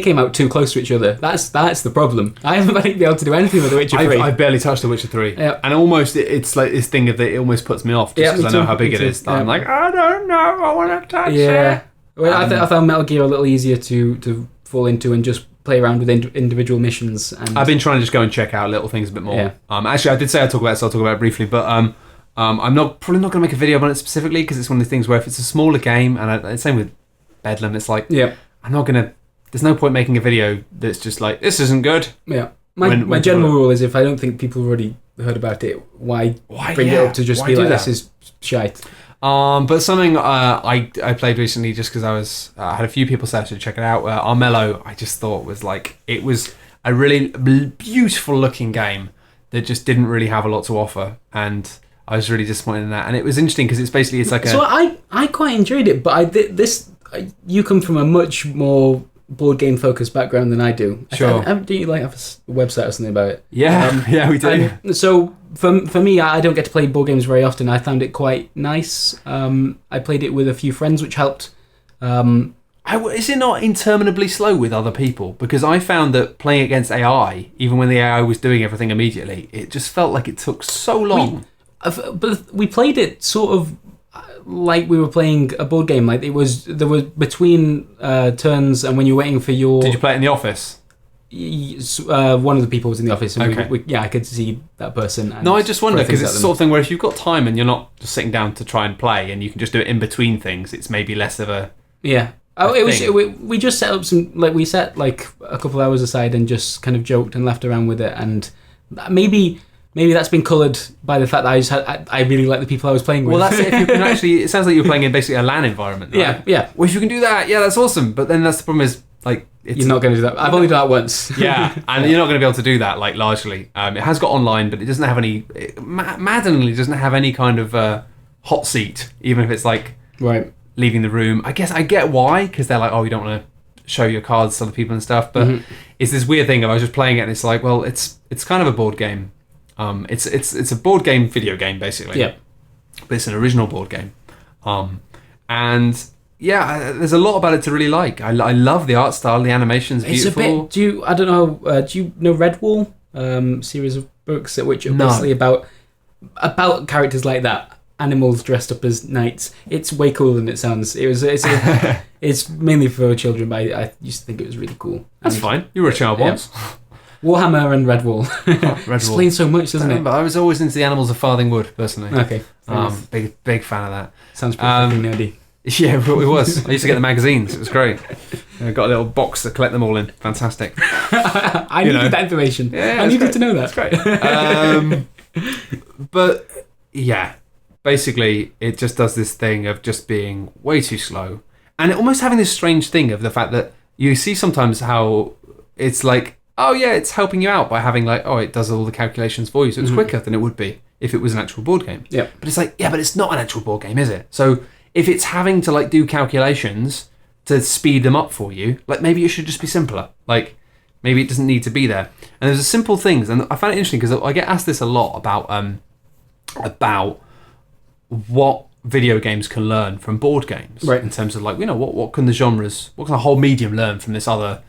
came out too close to each other. That's the problem. I haven't been able to do anything with The Witcher 3. I've barely touched The Witcher 3. Yeah. And almost, it's like this thing that it almost puts me off just because I know how big it is. Yeah. I'm like, I don't know, I want to touch it. Well, I found Metal Gear a little easier to fall into and just play around with individual missions. And I've been trying to just go and check out little things a bit more. Yeah. Actually, I did say I'd talk about it, so I'll talk about it briefly. But I'm probably not going to make a video on it specifically because it's one of the things where if it's a smaller game, and same with Bedlam, it's like, I'm not going to. There's no point making a video that's just like, this isn't good. Yeah. My general rule is if I don't think people have already heard about it, why bring it up to just be like, this is shite. But something I played recently just because I had a few people say I should check it out. Armello, I just thought it was a really beautiful looking game that just didn't really have a lot to offer, and I was really disappointed in that. And it was interesting because it's like So I quite enjoyed it, but you come from a much more board game focused background than I do. Sure. Do you have a website or something about it? Yeah, yeah, we do. So for me, I don't get to play board games very often. I found it quite nice. I played it with a few friends, which helped. Is it not interminably slow with other people? Because I found that playing against AI, even when the AI was doing everything immediately, it just felt like it took so long. But we played it sort of like we were playing a board game. Like there was between turns, and when you're waiting for your. Did you play it in the office? One of the people was in the office, and okay. I could see that person. And no, I just wonder because it's the sort of thing where if you've got time and you're not just sitting down to try and play, and you can just do it in between things, it's maybe less of a we just set up some we set like a couple of hours aside and just kind of joked and laughed around with it, and maybe that's been coloured by the fact that I really like the people I was playing with. Well, that's it. If you can actually, it sounds like you're playing in basically a LAN environment, right? Yeah. Well, if you can do that, that's awesome. But then that's the problem is you're not going to do that. I've only done that once. Yeah, and you're not going to be able to do that largely. It has got online, but it doesn't have any. Maddeningly, doesn't have any kind of hot seat, even if it's right. Leaving the room. I guess I get why, because they're like, oh, you don't want to show your cards to other people and stuff. But it's this weird thing of I was just playing it, and it's like, well, it's kind of a board game. It's a board game video game basically. Yeah. But it's an original board game. And yeah, there's a lot about it to really like. I love the art style, the animation's beautiful. It's a bit. Do you know Redwall? Series of books which are basically about characters like that. Animals dressed up as knights. It's way cooler than it sounds. It's mainly for children, but I used to think it was really cool. That's fine. You were a child once. Warhammer and Redwall. Explains so much, doesn't it? But I was always into the animals of Farthingwood, personally. Okay. Big fan of that. Sounds pretty nerdy. Yeah, it was. I used to get the magazines. It was great. I got a little box to collect them all in. Fantastic. I needed that information. Yeah, I needed to know that. That's great. But yeah. Basically, it just does this thing of just being way too slow. And almost having this strange thing of the fact that you see sometimes how it's like, oh yeah, it's helping you out by having it does all the calculations for you. So it's quicker than it would be if it was an actual board game. Yeah. But it's like, but it's not an actual board game, is it? So if it's having to do calculations to speed them up for you, maybe it should just be simpler. Maybe it doesn't need to be there. And there's simple things. And I find it interesting because I get asked this a lot about what video games can learn from board games, right? In terms of what can the genres, what can the whole medium learn from this other,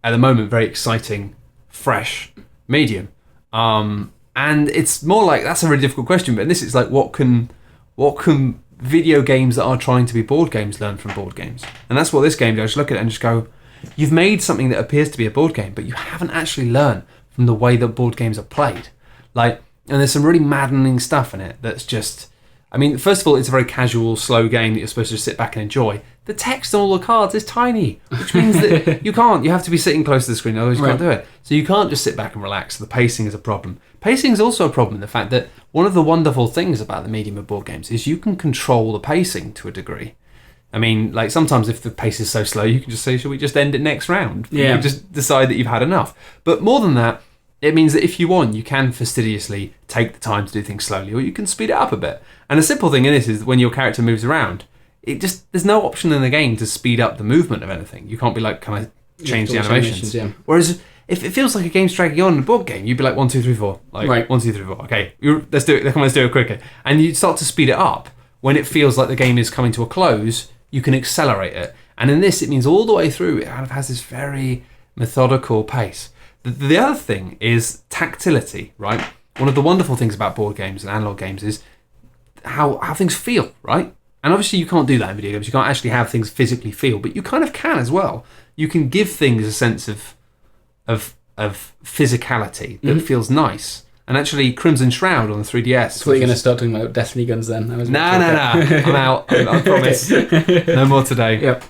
at the moment, very exciting, fresh medium? And it's more like that's a really difficult question. But in this, it's like what can video games that are trying to be board games learn from board games? And that's what this game does. I just look at it and just go, you've made something that appears to be a board game, but you haven't actually learned from the way that board games are played. And there's some really maddening stuff in it that's just. I mean, first of all, it's a very casual, slow game that you're supposed to just sit back and enjoy. The text on all the cards is tiny, which means that you can't. You have to be sitting close to the screen, otherwise you can't do it. So you can't just sit back and relax. The pacing is a problem. Pacing is also a problem in the fact that one of the wonderful things about the medium of board games is you can control the pacing to a degree. I mean, sometimes if the pace is so slow, you can just say, shall we just end it next round? Yeah. You can just decide that you've had enough. But more than that, it means that if you want, you can fastidiously take the time to do things slowly, or you can speed it up a bit. And a simple thing in this is when your character moves around, there's no option in the game to speed up the movement of anything. You can't be can I change the animations? Yeah. Whereas if it feels like a game's dragging on in a board game, you'd be 1, 2, 3, 4. Right. 1, 2, 3, 4. Okay, let's do it. Let's do it quicker. And you start to speed it up. When it feels like the game is coming to a close, you can accelerate it. And in this, it means all the way through, it kind of has this very methodical pace. The other thing is tactility, right? One of the wonderful things about board games and analog games is how things feel, right? And obviously you can't do that in video games. You can't actually have things physically feel, but you kind of can as well. You can give things a sense of physicality that feels nice. And actually, Crimson Shroud on the 3DS. I thought you were going to start talking about Destiny guns then. No. I'm out. I promise. No more today. Yep.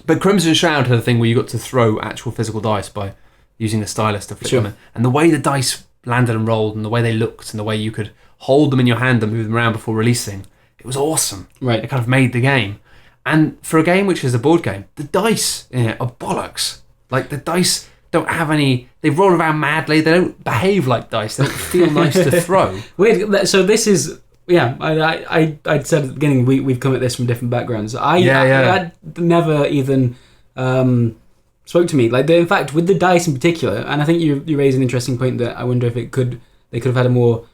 But Crimson Shroud had a thing where you got to throw actual physical dice by using the stylus to flick them in. And the way the dice landed and rolled, and the way they looked, and the way you could hold them in your hand and move them around before releasing, it was awesome. Right. It kind of made the game. And for a game which is a board game, the dice in it are bollocks. Like, the dice don't have any... They roll around madly. They don't behave like dice. They don't feel nice to throw. Weird. So this is... Yeah, I said at the beginning, we've come at this from different backgrounds. I never even spoke to me. Like, in fact, with the dice in particular, and I think you raise an interesting point that I wonder if they could have had a more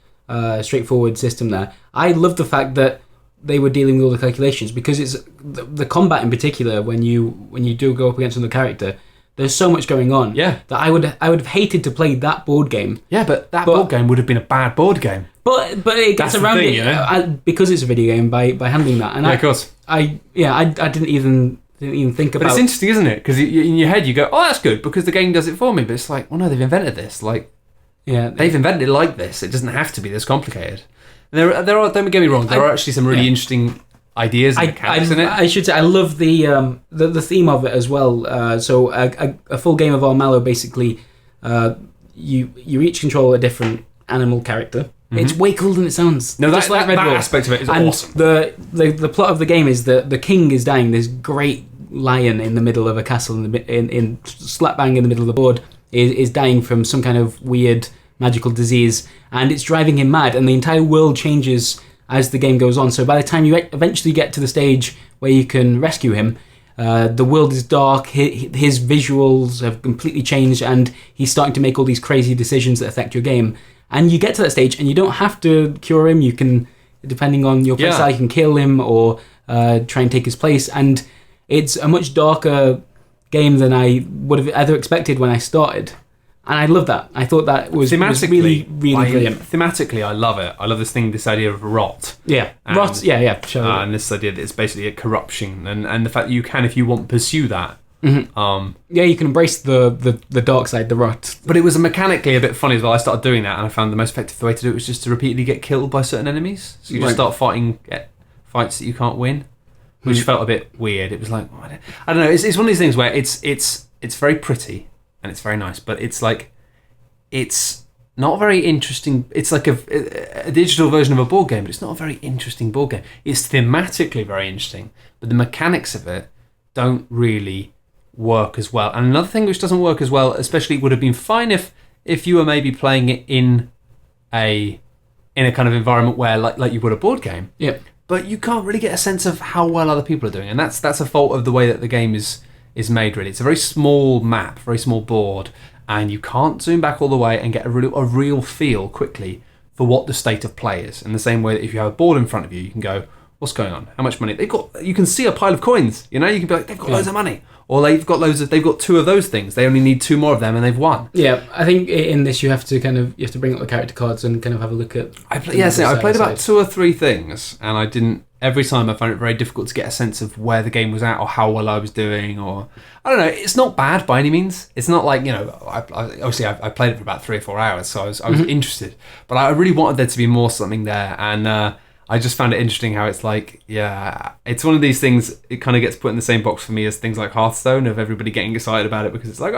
straightforward system there. I love the fact that they were dealing with all the calculations, because it's the combat in particular, when you do go up against another character, there's so much going on. Yeah. That I would have hated to play that board game. Yeah, but board game would have been a bad board game. But it gets around it because it's a video game by handling that. And of course. I didn't even think about. But it's interesting, isn't it? Because in your head you go, oh, that's good because the game does it for me. But it's like, well, no, they've invented this. Like, yeah, they've invented it like this. It doesn't have to be this complicated. There are. Don't get me wrong. There are actually some really interesting ideas and mechanics in it. I should say I love the theme of it as well. So a full game of Armello, basically, you each control a different animal character. Mm-hmm. It's way cooler than it sounds. No, just like Red that Bull. aspect of it is and awesome. The plot of the game is that the king is dying. This great lion in the middle of a castle in slap bang in the middle of the board is dying from some kind of weird magical disease, and it's driving him mad, and the entire world changes as the game goes on. So by the time you eventually get to the stage where you can rescue him, the world is dark, his visuals have completely changed, and he's starting to make all these crazy decisions that affect your game. And you get to that stage, and you don't have to cure him. You can, depending on your playstyle, you can kill him or try and take his place. And it's a much darker game than I would have ever expected when I started. And I love that. I thought that was really, really brilliant. Thematically, I love it. I love this idea of rot. Yeah, rot. Yeah, sure. And this idea that it's basically a corruption, and the fact that you can, if you want, pursue that. Mm-hmm. You can embrace the dark side, the rot. But it was mechanically a bit funny as well. I started doing that, and I found the most effective way to do it was just to repeatedly get killed by certain enemies. So you just start fighting fights that you can't win, which felt a bit weird. It was like, I don't know. It's one of these things where it's very pretty and it's very nice, but it's like it's not very interesting. It's like a digital version of a board game, but it's not a very interesting board game. It's thematically very interesting, but the mechanics of it don't really work as well. And another thing which doesn't work as well, especially would have been fine if you were maybe playing it in a kind of environment where like you would a board game. Yeah. But you can't really get a sense of how well other people are doing, and that's a fault of the way that the game is made. Really, it's a very small map, very small board, and you can't zoom back all the way and get a real feel quickly for what the state of play is. In the same way that if you have a board in front of you, you can go, what's going on? How much money they've got? You can see a pile of coins. You know, you can be like, they've got loads of money, or they've got 2 of those things. They only need 2 more of them, and they've won. Yeah, I think in this you have to bring up the character cards and kind of have a look at. I played about 2 or 3 things, and I didn't. Every time I found it very difficult to get a sense of where the game was at or how well I was doing, or I don't know. It's not bad by any means. It's not like, I played it for about 3 or 4 hours, so I was interested, but I really wanted there to be more something there, and I just found it interesting how it's like, it's one of these things. It kind of gets put in the same box for me as things like Hearthstone, of everybody getting excited about it because it's like,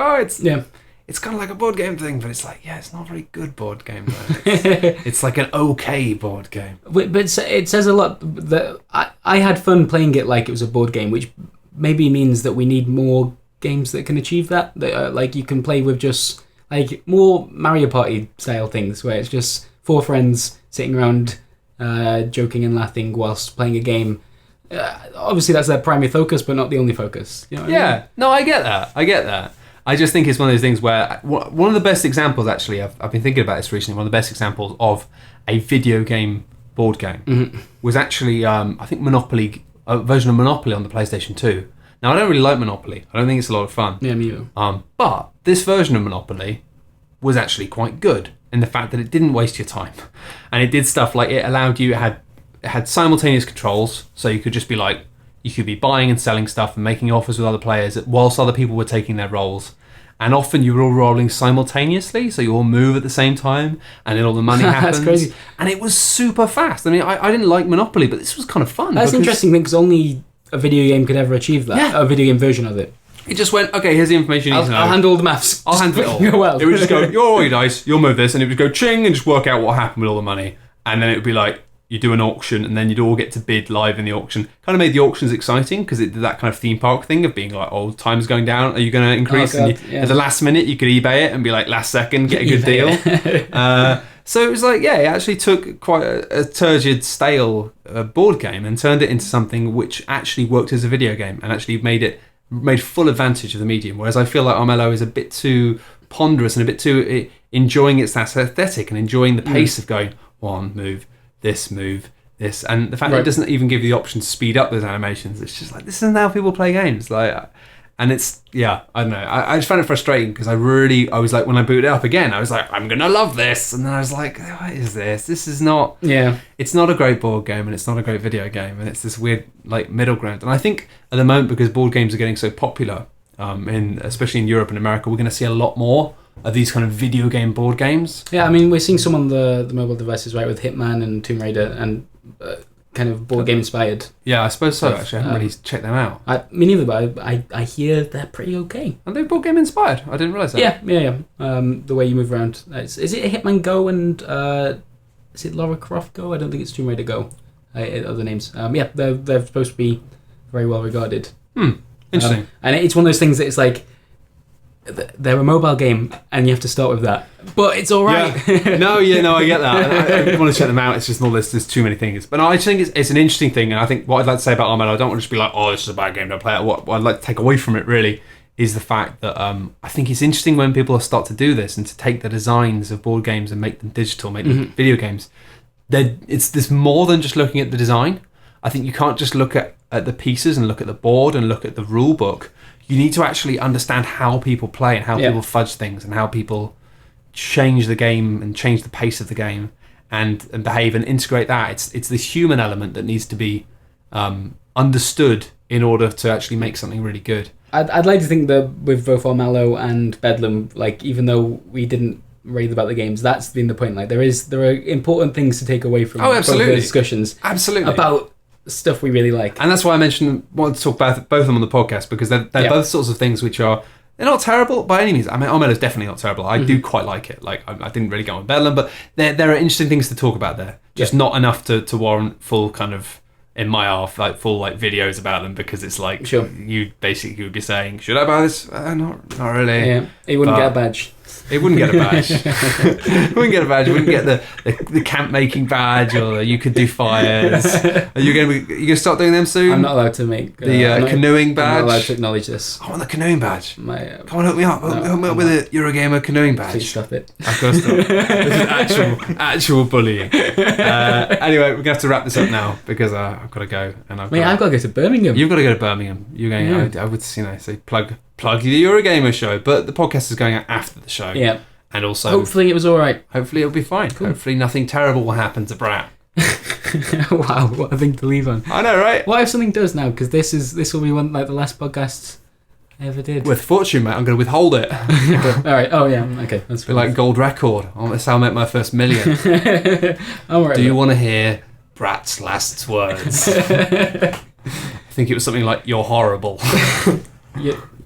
it's kind of like a board game thing, but it's like, it's not a very good board game. It's like an okay board game. But it says a lot that I had fun playing it like it was a board game, which maybe means that we need more games that can achieve that. Like you can play with just like more Mario Party style things where it's just 4 friends sitting around joking and laughing whilst playing a game. Obviously, that's their primary focus, but not the only focus. You know what I mean? No, I get that. I just think it's one of those things where one of the best examples, actually, I've been thinking about this recently, one of the best examples of a video game board game was actually, I think, Monopoly, a version of Monopoly on the PlayStation 2. Now, I don't really like Monopoly. I don't think it's a lot of fun. Yeah, me either. But this version of Monopoly was actually quite good in the fact that it didn't waste your time. And it did stuff like it allowed you, it had simultaneous controls, so you could just be like, you could be buying and selling stuff and making offers with other players whilst other people were taking their roles. and often you were all rolling simultaneously, so you all move at the same time, and then all the money happens. That's crazy. And it was super fast. I mean, I didn't like Monopoly, but this was kind of fun. That's interesting because only a video game could ever achieve that. Yeah. A video game version of it. It just went, okay, here's the information you need to know. I'll handle all the maths. I'll handle it all. Well. It would just go, you're all your dice, you'll move this, and it would go ching and just work out what happened with all the money. And then it would be like, you do an auction, and then you'd all get to bid live in the auction. Kind of made the auctions exciting because it did that kind of theme park thing of being like, oh, time's going down, are you going to increase? Oh, God, and at the last minute, you could eBay it and be like, last second, get a good deal. So it was like, yeah, it actually took quite a turgid, stale board game and turned it into something which actually worked as a video game and actually made full advantage of the medium. Whereas I feel like Armello is a bit too ponderous and a bit too enjoying its aesthetic and enjoying the pace of going one move, this, and the fact that it doesn't even give you the option to speed up those animations. It's just like, this isn't how people play games. Like, and it's, yeah, I don't know. I just found it frustrating because I was like, when I booted it up again, I was like, I'm going to love this. And then I was like, what is this? This is not, it's not a great board game and it's not a great video game. And it's this weird, like, middle ground. And I think at the moment, because board games are getting so popular, especially in Europe and America, we're going to see a lot more of these kind of video game board games. Yeah, I mean, we're seeing some on the mobile devices, right, with Hitman and Tomb Raider and kind of board game inspired. Yeah, I suppose so, actually. I haven't really checked them out. Me neither, but I hear they're pretty okay. Are they board game inspired? I didn't realise that. Yeah. The way you move around. Is it a Hitman Go and is it Lara Croft Go? I don't think it's Tomb Raider Go. Other names. Yeah, they're supposed to be very well regarded. Interesting. And it's one of those things that it's like, they're a mobile game and you have to start with that, but it's all right. Yeah. No, I get that. I want to check them out. It's just there's too many things, but no, I just think it's an interesting thing, and I think what I'd like to say about Armello, I don't want to just be like, oh, this is a bad game, don't play it. What I'd like to take away from it really is the fact that I think it's interesting when people start to do this and to take the designs of board games and make them digital, make them video games. It's this more than just looking at the design. I think you can't just look at the pieces and look at the board and look at the rule book. You need to actually understand how people play and how people fudge things and how people change the game and change the pace of the game and behave and integrate that. It's this human element that needs to be understood in order to actually make something really good. I'd like to think that with both Armello and Bedlam, like, even though we didn't rave about the games, that's been the point. Like, there are important things to take away from both the discussions. Absolutely. About stuff we really like. And that's why I wanted to talk about both of them on the podcast, because they're both sorts of things which are, they're not terrible by any means. I mean, Armello's definitely not terrible. I do quite like it. Like, I didn't really go on Bedlam, but there are interesting things to talk about there. Just not enough to warrant full kind of, in my half, like full like videos about them, because it's like, you basically would be saying, should I buy this? Not really. Yeah, it wouldn't get a badge. It wouldn't get a badge. It wouldn't get a badge. It wouldn't get the camp making badge, or you could do fires. Are you going to start doing them soon? I'm not allowed to make the canoeing badge. I'm not allowed to acknowledge this. I want the canoeing badge. Come on, hook me up. Hook me up with a Eurogamer canoeing badge. Please stop it. I've got to stop. This is actual bullying. Anyway, we're gonna have to wrap this up now because I've got to go. And I've got to go to Birmingham. You've got to go to Birmingham. You're going. I would say plug the Eurogamer show, but the podcast is going out after the show. Yeah. And also, hopefully it was all right. Hopefully it'll be fine. Cool. Hopefully nothing terrible will happen to Brat. Wow, what a thing to leave on. I know, right? What if something does now? Because this will be one like the last podcast I ever did. With fortune, mate, I'm going to withhold it. All right. Oh yeah. Okay. That's be like gold record. That's how I make my first million. All right. Do you want to hear Brat's last words? I think it was something like, "You're horrible."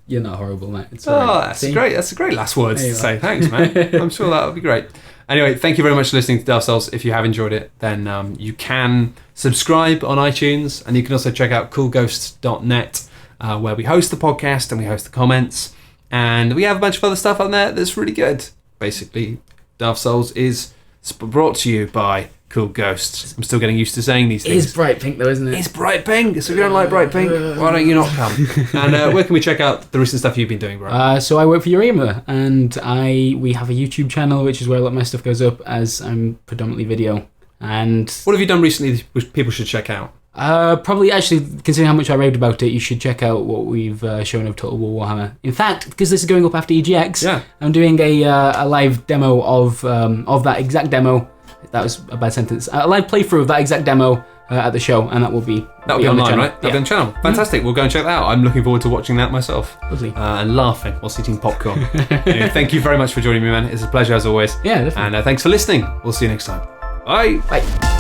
You're not horrible, mate. It's that's great. That's a great last words to say. Thanks, man. I'm sure that'll be great. Anyway, thank you very much for listening to Daft Souls. If you have enjoyed it, then you can subscribe on iTunes, and you can also check out coolghosts.net, where we host the podcast and we host the comments, and we have a bunch of other stuff on there that's really good. Basically, Daft Souls is brought to you by Cool Ghosts. I'm still getting used to saying these things. It is bright pink though, isn't it? It's bright pink. So if you don't like bright pink, why don't you not come? And where can we check out the recent stuff you've been doing, bro? So I work for Eurema, and we have a YouTube channel, which is where a lot of my stuff goes up, as I'm predominantly video. And what have you done recently which people should check out? Probably, actually, considering how much I raved about it, you should check out what we've shown of Total War Warhammer. In fact, because this is going up after EGX, I'm doing a live demo of that exact demo. That was a bad sentence. A live playthrough of that exact demo at the show, and that will be That'll be on the online, channel. right? That'll be on the channel. Fantastic. We'll go and check that out. I'm looking forward to watching that myself. Lovely. And laughing whilst eating popcorn. Anyway, thank you very much for joining me, man. It's a pleasure as always. Yeah, definitely. And thanks for listening. We'll see you next time. Bye. Bye.